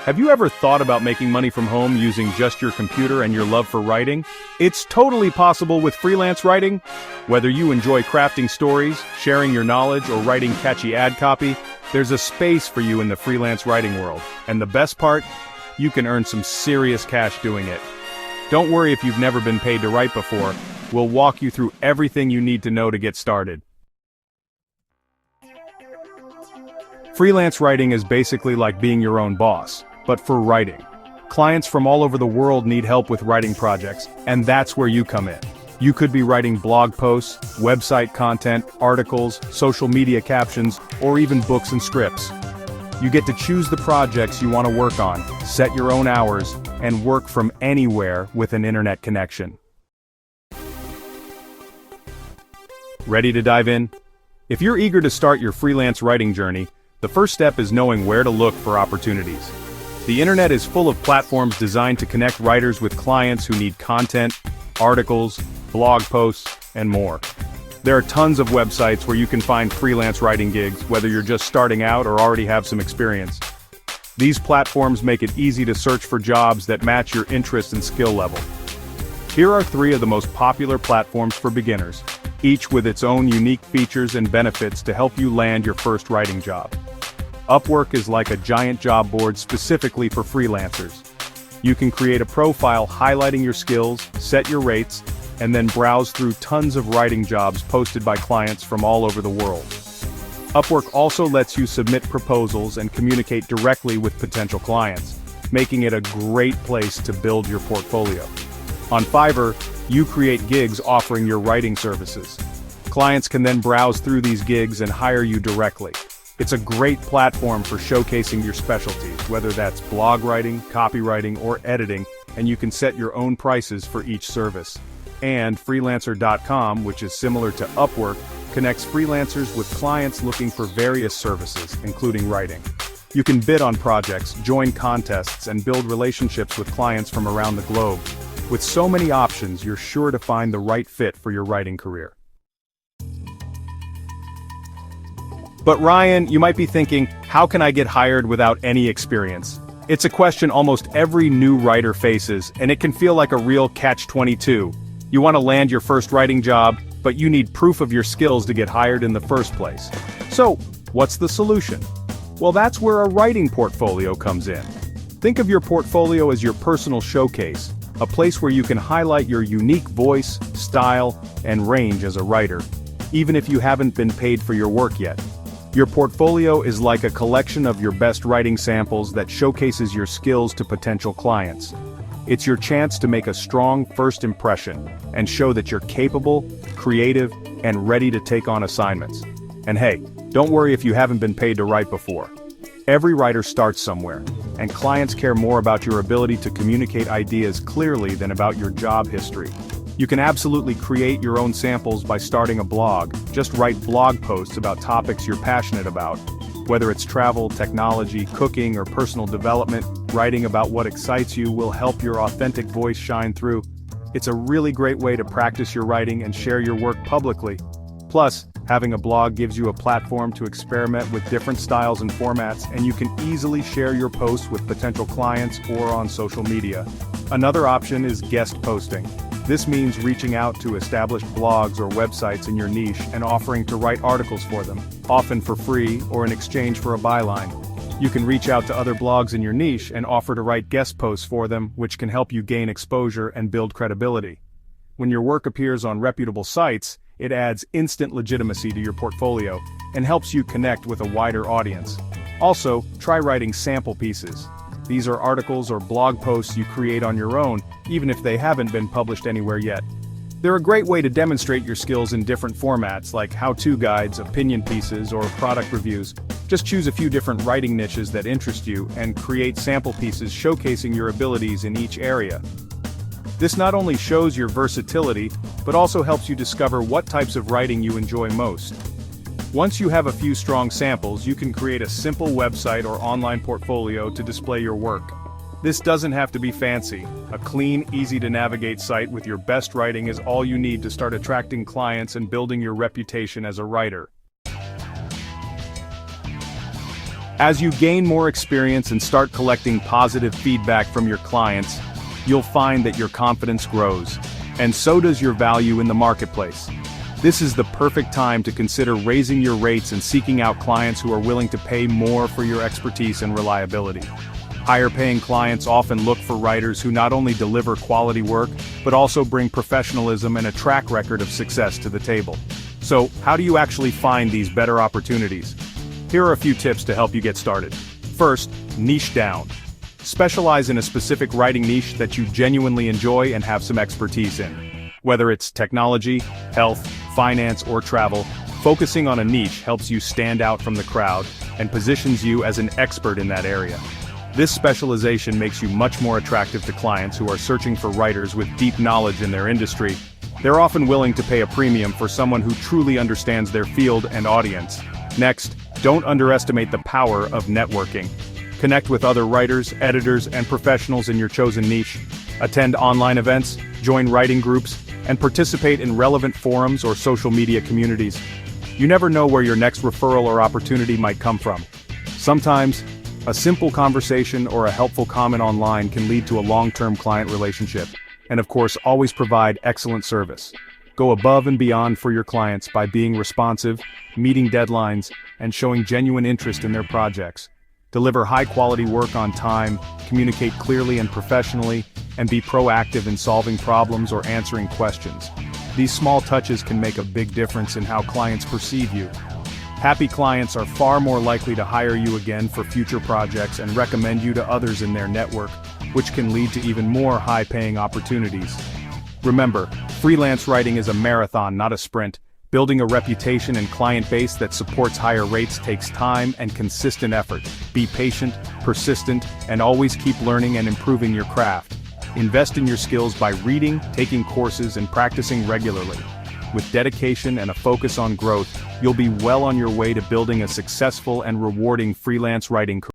Have you ever thought about making money from home using just your computer and your love for writing? It's totally possible with freelance writing. Whether you enjoy crafting stories, sharing your knowledge, or writing catchy ad copy, there's a space for you in the freelance writing world. And the best part? You can earn some serious cash doing it. Don't worry if you've never been paid to write before. We'll walk you through everything you need to know to get started. Freelance writing is basically like being your own boss, but for writing. Clients from all over the world need help with writing projects, and that's where you come in. You could be writing blog posts, website content, articles, social media captions, or even books and scripts. You get to choose the projects you want to work on, set your own hours, and work from anywhere with an internet connection. Ready to dive in? If you're eager to start your freelance writing journey, the first step is knowing where to look for opportunities. The internet is full of platforms designed to connect writers with clients who need content, articles, blog posts, and more. There are tons of websites where you can find freelance writing gigs, whether you're just starting out or already have some experience. These platforms make it easy to search for jobs that match your interest and skill level. Here are 3 of the most popular platforms for beginners, each with its own unique features and benefits to help you land your first writing job. Upwork is like a giant job board specifically for freelancers. You can create a profile highlighting your skills, set your rates, and then browse through tons of writing jobs posted by clients from all over the world. Upwork also lets you submit proposals and communicate directly with potential clients, making it a great place to build your portfolio. On Fiverr, you create gigs offering your writing services. Clients can then browse through these gigs and hire you directly. It's a great platform for showcasing your specialties, whether that's blog writing, copywriting, or editing, and you can set your own prices for each service. And Freelancer.com, which is similar to Upwork, connects freelancers with clients looking for various services, including writing. You can bid on projects, join contests, and build relationships with clients from around the globe. With so many options, you're sure to find the right fit for your writing career. But Ryan, you might be thinking, how can I get hired without any experience? It's a question almost every new writer faces, and it can feel like a real catch-22. You want to land your first writing job, but you need proof of your skills to get hired in the first place. So, what's the solution? Well, that's where a writing portfolio comes in. Think of your portfolio as your personal showcase, a place where you can highlight your unique voice, style, and range as a writer, even if you haven't been paid for your work yet. Your portfolio is like a collection of your best writing samples that showcases your skills to potential clients. It's your chance to make a strong first impression and show that you're capable, creative, and ready to take on assignments. And hey, don't worry if you haven't been paid to write before. Every writer starts somewhere, and clients care more about your ability to communicate ideas clearly than about your job history. You can absolutely create your own samples by starting a blog. Just write blog posts about topics you're passionate about. Whether it's travel, technology, cooking, or personal development, writing about what excites you will help your authentic voice shine through. It's a really great way to practice your writing and share your work publicly. Plus, having a blog gives you a platform to experiment with different styles and formats, and you can easily share your posts with potential clients or on social media. Another option is guest posting. This means reaching out to established blogs or websites in your niche and offering to write articles for them, often for free or in exchange for a byline. You can reach out to other blogs in your niche and offer to write guest posts for them, which can help you gain exposure and build credibility. When your work appears on reputable sites, it adds instant legitimacy to your portfolio and helps you connect with a wider audience. Also, try writing sample pieces. These are articles or blog posts you create on your own, even if they haven't been published anywhere yet. They're a great way to demonstrate your skills in different formats like how-to guides, opinion pieces, or product reviews. Just choose a few different writing niches that interest you and create sample pieces showcasing your abilities in each area. This not only shows your versatility, but also helps you discover what types of writing you enjoy most. Once you have a few strong samples, you can create a simple website or online portfolio to display your work. This doesn't have to be fancy. A clean, easy-to-navigate site with your best writing is all you need to start attracting clients and building your reputation as a writer. As you gain more experience and start collecting positive feedback from your clients, you'll find that your confidence grows, and so does your value in the marketplace. This is the perfect time to consider raising your rates and seeking out clients who are willing to pay more for your expertise and reliability. Higher-paying clients often look for writers who not only deliver quality work, but also bring professionalism and a track record of success to the table. So, how do you actually find these better opportunities? Here are a few tips to help you get started. First, niche down. Specialize in a specific writing niche that you genuinely enjoy and have some expertise in. Whether it's technology, health, finance, or travel, focusing on a niche helps you stand out from the crowd and positions you as an expert in that area. This specialization makes you much more attractive to clients who are searching for writers with deep knowledge in their industry. They're often willing to pay a premium for someone who truly understands their field and audience. Next, don't underestimate the power of networking. Connect with other writers, editors, and professionals in your chosen niche. Attend online events, join writing groups, and participate in relevant forums or social media communities. You never know where your next referral or opportunity might come from. Sometimes, a simple conversation or a helpful comment online can lead to a long-term client relationship. And of course, always provide excellent service. Go above and beyond for your clients by being responsive, meeting deadlines, and showing genuine interest in their projects. Deliver high-quality work on time, communicate clearly and professionally, and be proactive in solving problems or answering questions. These small touches can make a big difference in how clients perceive you. Happy clients are far more likely to hire you again for future projects and recommend you to others in their network, which can lead to even more high-paying opportunities. Remember, freelance writing is a marathon, not a sprint. Building a reputation and client base that supports higher rates takes time and consistent effort. Be patient, persistent, and always keep learning and improving your craft. Invest in your skills by reading, taking courses, and practicing regularly. With dedication and a focus on growth, you'll be well on your way to building a successful and rewarding freelance writing career.